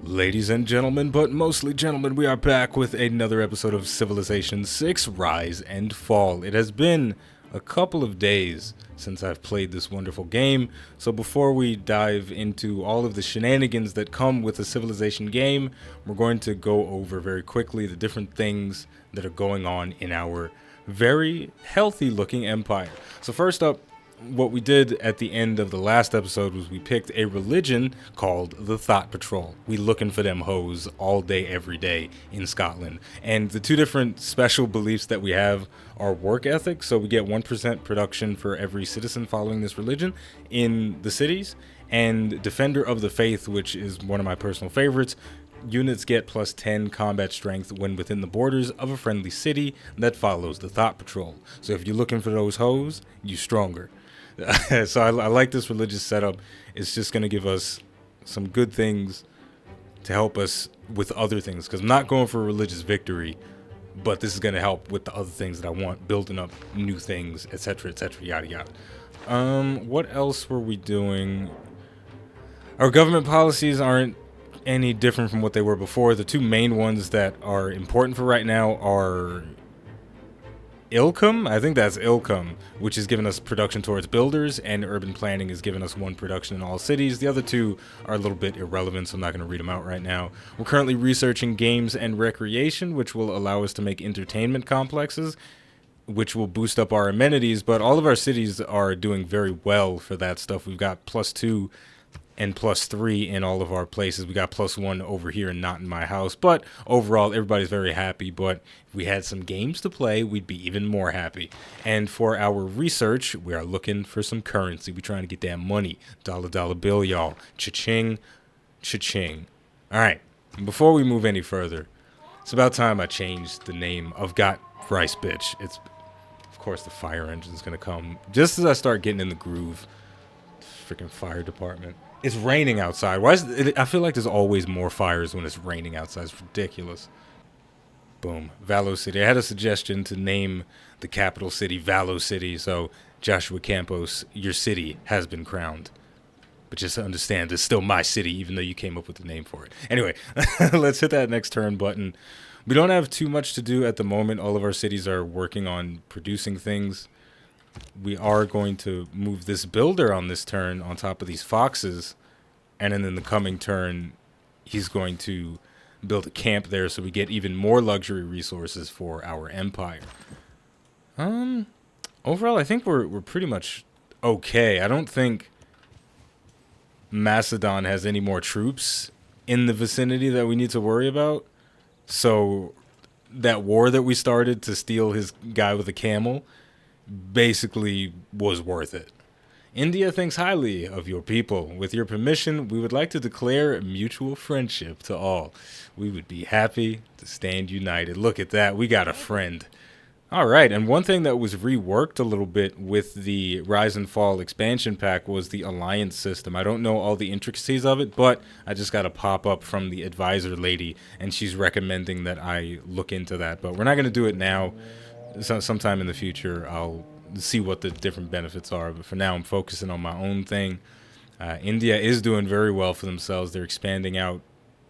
Ladies and gentlemen, but mostly gentlemen, we are back with another episode of Civilization VI Rise and Fall. It has been a couple of days since I've played this wonderful game, so before we dive into all of the shenanigans that come with a Civilization game, we're going to go over very quickly the different things that are going on in our very healthy looking empire. So first up, what we did at the end of the last episode was we picked a religion called the Thought Patrol. We looking for them hoes all day, every day in Scotland. And the two different special beliefs that we have are work ethic. So we get 1% production for every citizen following this religion in the cities. And Defender of the Faith, which is one of my personal favorites. Units get plus 10 combat strength when within the borders of a friendly city that follows the Thought Patrol. So if you're looking for those hoes, you stronger. So I like this religious setup. It's just going to give us some good things to help us with other things. Because I'm not going for a religious victory, but this is going to help with the other things that I want, building up new things, etc., yada, yada. What else were we doing? Our government policies aren't any different from what they were before. The two main ones that are important for right now are Ilcum, I think that's Ilcum, which is giving us production towards builders, and urban planning is giving us 1 production in all cities. The other two are a little bit irrelevant, so I'm not going to read them out right now. We're currently researching games and recreation, which will allow us to make entertainment complexes, which will boost up our amenities, but all of our cities are doing very well for that stuff. We've got +2 and +3 in all of our places. We got +1 over here and not in my house. But overall, everybody's very happy. But if we had some games to play, we'd be even more happy. And for our research, we are looking for some currency. We're trying to get that money. Dollar bill, y'all. Cha-ching, cha-ching. All right. Before we move any further, it's about time I changed the name of Got Rice Bitch. It's, of course, the fire engine's going to come just as I start getting in the groove. Freaking fire department. It's raining outside. Why is it? I feel like there's always more fires when it's raining outside. It's ridiculous. Boom. Valo City. I had a suggestion to name the capital city Valo City. So, Joshua Campos, your city has been crowned. But just understand, it's still my city, even though you came up with the name for it. Anyway, let's hit that next turn button. We don't have too much to do at the moment. All of our cities are working on producing things. We are going to move this builder on this turn on top of these foxes, and then in the coming turn he's going to build a camp there so we get even more luxury resources for our empire. Overall I think we're pretty much okay. I don't think Macedon has any more troops in the vicinity that we need to worry about, so that war that we started to steal his guy with a camel basically was worth it. India thinks highly of your people. With your permission, we would like to declare mutual friendship to all. We would be happy to stand united. Look at that. We got a friend. All right. And one thing that was reworked a little bit with the Rise and Fall expansion pack was the alliance system. I don't know all the intricacies of it, but I just got a pop-up from the advisor lady, and she's recommending that I look into that. But we're not going to do it now. Sometime in the future, I'll see what the different benefits are. But for now, I'm focusing on my own thing. India is doing very well for themselves. They're expanding out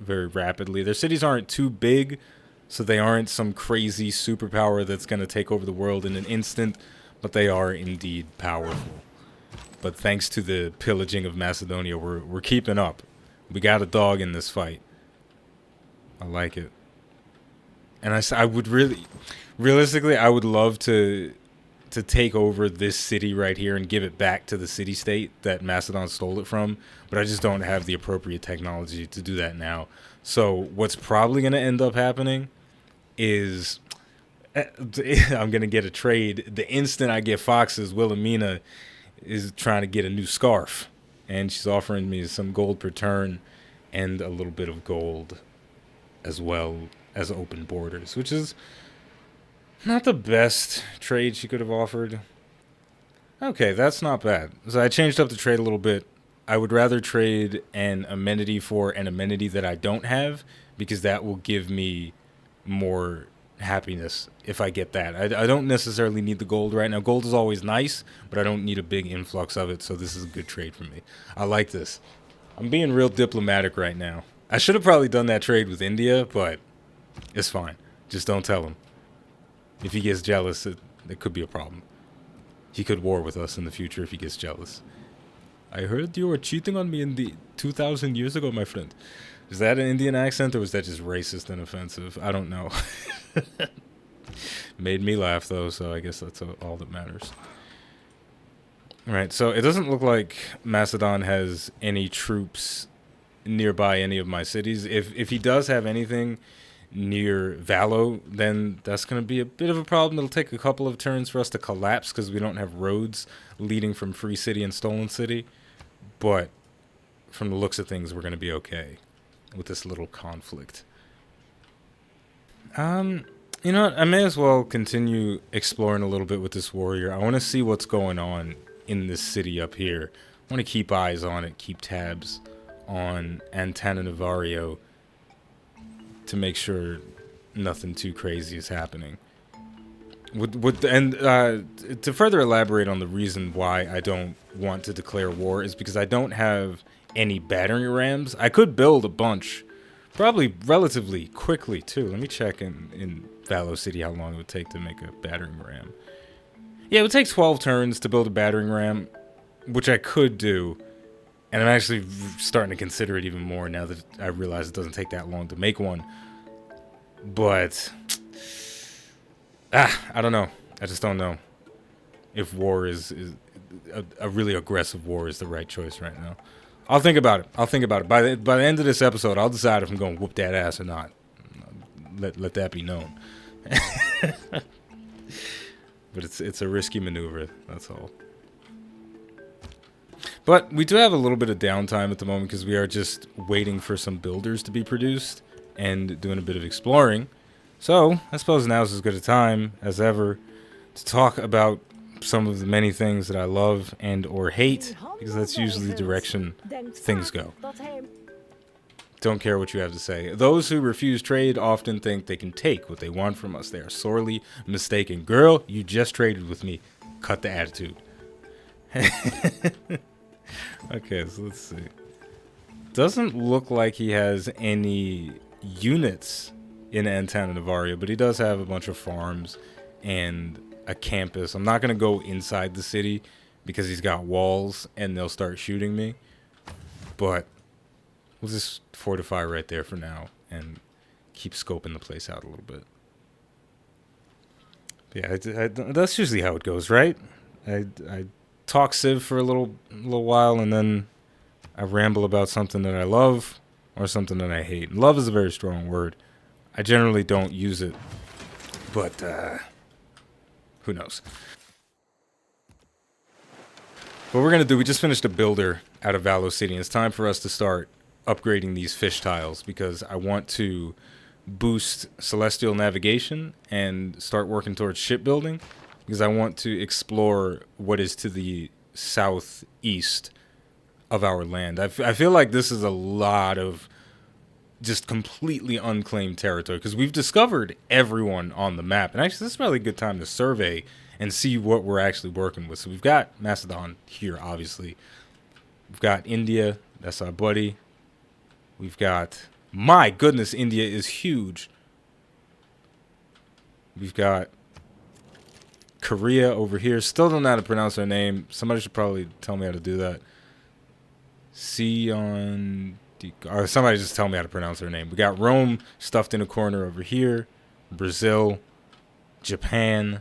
very rapidly. Their cities aren't too big, so they aren't some crazy superpower that's going to take over the world in an instant, but they are indeed powerful. But thanks to the pillaging of Macedonia, we're keeping up. We got a dog in this fight. I like it. And I would realistically, I would love to take over this city right here and give it back to the city-state that Macedon stole it from, but I just don't have the appropriate technology to do that now. So what's probably going to end up happening is I'm going to get a trade. The instant I get foxes, Wilhelmina is trying to get a new scarf, and she's offering me some gold per turn and a little bit of gold as well as open borders, which is not the best trade she could have offered. Okay, that's not bad. So I changed up the trade a little bit. I would rather trade an amenity for an amenity that I don't have, because that will give me more happiness if I get that. I don't necessarily need the gold right now. Gold is always nice, but I don't need a big influx of it, so this is a good trade for me. I like this. I'm being real diplomatic right now. I should have probably done that trade with India, but it's fine. Just don't tell him. If he gets jealous, it could be a problem. He could war with us in the future if he gets jealous. I heard you were cheating on me in the 2,000 years ago, my friend. Is that an Indian accent, or was that just racist and offensive? I don't know. Made me laugh, though, so I guess that's all that matters. Alright, so it doesn't look like Macedon has any troops nearby any of my cities. If he does have anything near Valo, then that's going to be a bit of a problem. It'll take a couple of turns for us to collapse because we don't have roads leading from Free City and Stolen City. But from the looks of things, we're going to be okay with this little conflict. You know what? I may as well continue exploring a little bit with this warrior. I want to see what's going on in this city up here. I want to keep eyes on it, keep tabs on Antananarivo to make sure nothing too crazy is happening. To further elaborate on the reason why I don't want to declare war is because I don't have any battering rams. I could build a bunch, probably relatively quickly too. Let me check in Valo City how long it would take to make a battering ram. Yeah, it would take 12 turns to build a battering ram, which I could do. And I'm actually starting to consider it even more now that I realize it doesn't take that long to make one. But I don't know. I just don't know if war is a really aggressive war is the right choice right now. I'll think about it. By the end of this episode, I'll decide if I'm going to whoop that ass or not. Let that be known. But it's a risky maneuver. That's all. But we do have a little bit of downtime at the moment because we are just waiting for some builders to be produced and doing a bit of exploring. So I suppose now is as good a time as ever to talk about some of the many things that I love and or hate, because that's usually the direction things go. Don't care what you have to say. Those who refuse trade often think they can take what they want from us. They are sorely mistaken. Girl, you just traded with me. Cut the attitude. Okay, so let's see. Doesn't look like he has any units in Antananarivo, but he does have a bunch of farms and a campus. I'm not going to go inside the city because he's got walls and they'll start shooting me. But we'll just fortify right there for now and keep scoping the place out a little bit. Yeah, that's usually how it goes, right? I talk Civ for a little while, and then I ramble about something that I love or something that I hate. Love is a very strong word. I generally don't use it, but who knows? What we're gonna do, we just finished a builder out of Valo City, and it's time for us to start upgrading these fish tiles because I want to boost celestial navigation and start working towards shipbuilding, because I want to explore what is to the southeast of our land. I feel like this is a lot of just completely unclaimed territory because we've discovered everyone on the map. And actually, this is probably a good time to survey and see what we're actually working with. So we've got Macedon here, obviously. We've got India. That's our buddy. We've got... My goodness, India is huge. We've got Korea over here. Still don't know how to pronounce their name. Somebody should probably tell me how to do that. Or somebody just tell me how to pronounce their name. We got Rome stuffed in a corner over here. Brazil. Japan.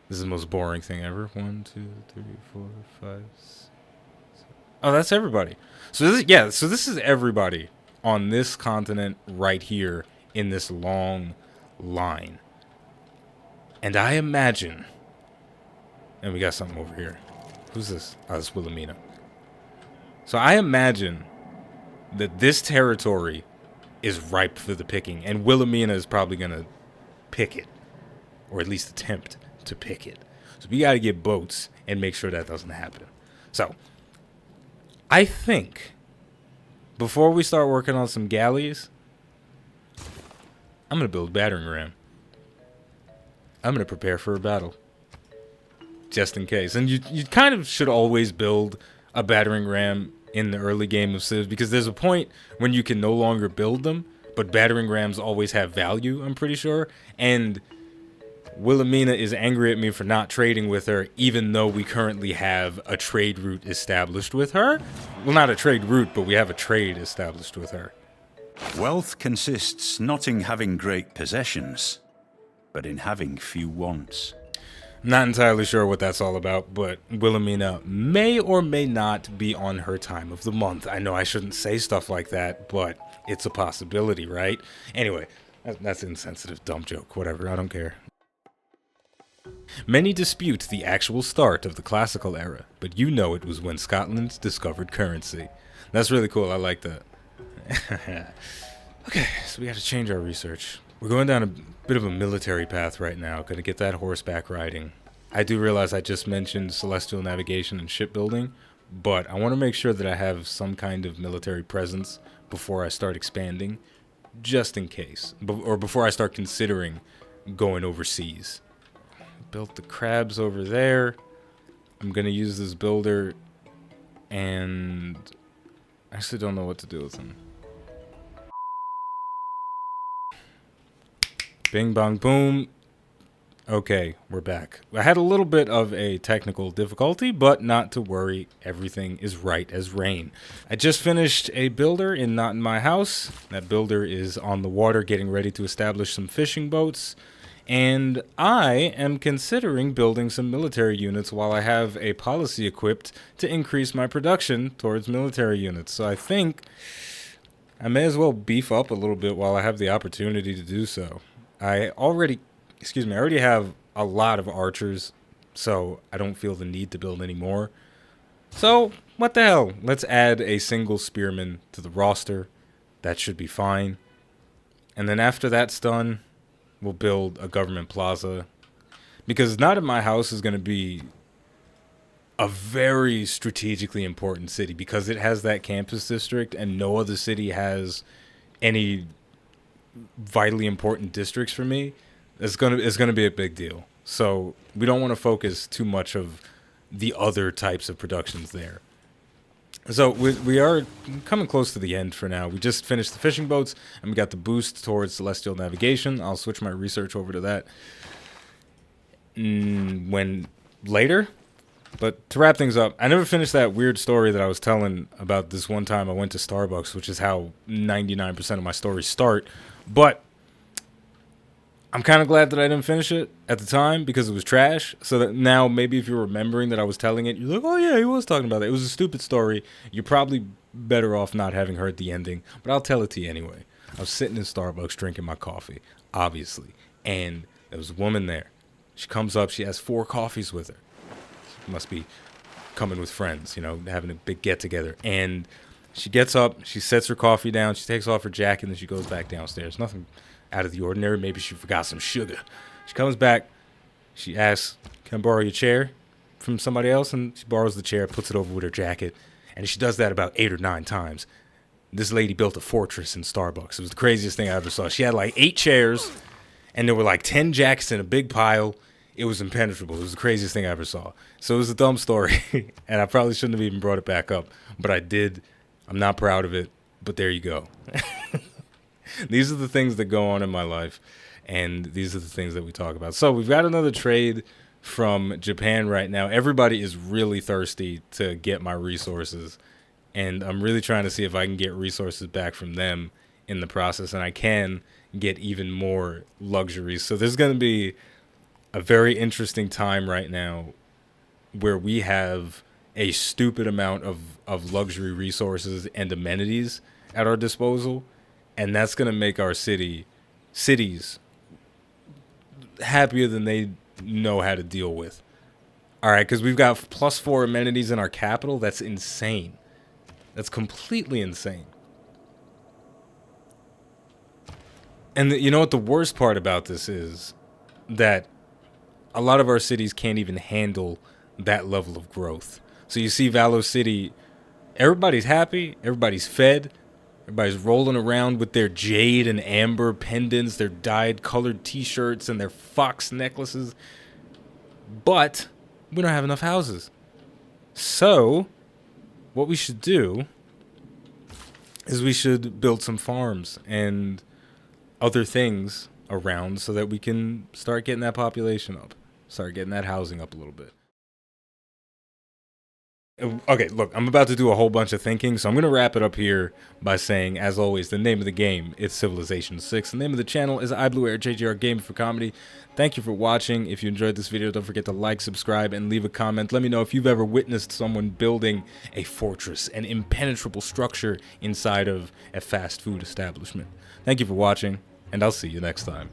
This is the most boring thing ever. 1, 2, 3, 4, 5, 6. Oh, that's everybody. So this is everybody on this continent right here in this long line. And I imagine... And we got something over here. Who's this? Oh, it's Wilhelmina. So I imagine that this territory is ripe for the picking. And Wilhelmina is probably going to pick it. Or at least attempt to pick it. So we got to get boats and make sure that doesn't happen. So, I think... before we start working on some galleys, I'm going to build a battering ram. I'm going to prepare for a battle. Just in case. And you kind of should always build a battering ram in the early game of Civ, because there's a point when you can no longer build them, but battering rams always have value, I'm pretty sure. And Wilhelmina is angry at me for not trading with her, even though we currently have a trade route established with her. Well, not a trade route, but we have a trade established with her. Wealth consists not in having great possessions, but in having few wants. Not entirely sure what that's all about, but Wilhelmina may or may not be on her time of the month. I know I shouldn't say stuff like that, but it's a possibility, right? Anyway, that's an insensitive, dumb joke, whatever, I don't care. Many dispute the actual start of the classical era, but you know it was when Scotland discovered currency. That's really cool, I like that. Okay, so we gotta change our research. We're going down a bit of a military path right now, gonna get that horseback riding. I do realize I just mentioned celestial navigation and shipbuilding, but I want to make sure that I have some kind of military presence before I start expanding, just in case, or before I start considering going overseas. Built the crabs over there. I'm gonna use this builder, and I actually don't know what to do with them. Bing bong boom. Okay, we're back. I had a little bit of a technical difficulty, but not to worry, everything is right as rain. I just finished a builder in Not In My House. That builder is on the water getting ready to establish some fishing boats. And I am considering building some military units while I have a policy equipped to increase my production towards military units. So I think I may as well beef up a little bit while I have the opportunity to do so. I already have a lot of archers, so I don't feel the need to build any more. So, what the hell? Let's add a single spearman to the roster. That should be fine. And then after that's done, we'll build a government plaza. Because Not In My House is going to be a very strategically important city because it has that campus district and no other city has any vitally important districts for me. It's gonna be a big deal. So we don't want to focus too much of the other types of productions there. So we are coming close to the end for now. We just finished the fishing boats and we got the boost towards celestial navigation. I'll switch my research over to that when later. But to wrap things up, I never finished that weird story that I was telling about this one time I went to Starbucks, which is how 99% of my stories start. But I'm kind of glad that I didn't finish it at the time because it was trash. So that now maybe if you're remembering that I was telling it, you're like, oh yeah, he was talking about that. It was a stupid story. You're probably better off not having heard the ending. But I'll tell it to you anyway. I was sitting in Starbucks drinking my coffee, obviously. And there was a woman there. She comes up. She has 4 coffees with her. She must be coming with friends, you know, having a big get-together. And she gets up. She sets her coffee down. She takes off her jacket, and then she goes back downstairs. Nothing out of the ordinary. Maybe she forgot some sugar. She comes back. She asks, can I borrow your chair from somebody else? And she borrows the chair, puts it over with her jacket. And she does that about 8 or 9 times. This lady built a fortress in Starbucks. It was the craziest thing I ever saw. She had like 8 chairs, and there were like 10 jackets in a big pile. It was impenetrable. It was the craziest thing I ever saw. So it was a dumb story, and I probably shouldn't have even brought it back up. But I did. I'm not proud of it, but there you go. These are the things that go on in my life, and these are the things that we talk about. So we've got another trade from Japan right now. Everybody is really thirsty to get my resources, and I'm really trying to see if I can get resources back from them in the process, and I can get even more luxuries. So there's going to be a very interesting time right now where we have a stupid amount of luxury resources and amenities at our disposal. And that's going to make our cities happier than they know how to deal with. All right, because we've got +4 amenities in our capital. That's insane. That's completely insane. And you know what the worst part about this is? That a lot of our cities can't even handle that level of growth. So you see Valo City, everybody's happy, everybody's fed. Everybody's rolling around with their jade and amber pendants, their dyed colored t-shirts, and their fox necklaces. But we don't have enough houses. So what we should do is we should build some farms and other things around so that we can start getting that population up, start getting that housing up a little bit. Okay, look, I'm about to do a whole bunch of thinking, so I'm going to wrap it up here by saying, as always, the name of the game, it's Civilization VI. The name of the channel is iBluairJgR Game for Comedy. Thank you for watching. If you enjoyed this video, don't forget to like, subscribe, and leave a comment. Let me know if you've ever witnessed someone building a fortress, an impenetrable structure inside of a fast food establishment. Thank you for watching, and I'll see you next time.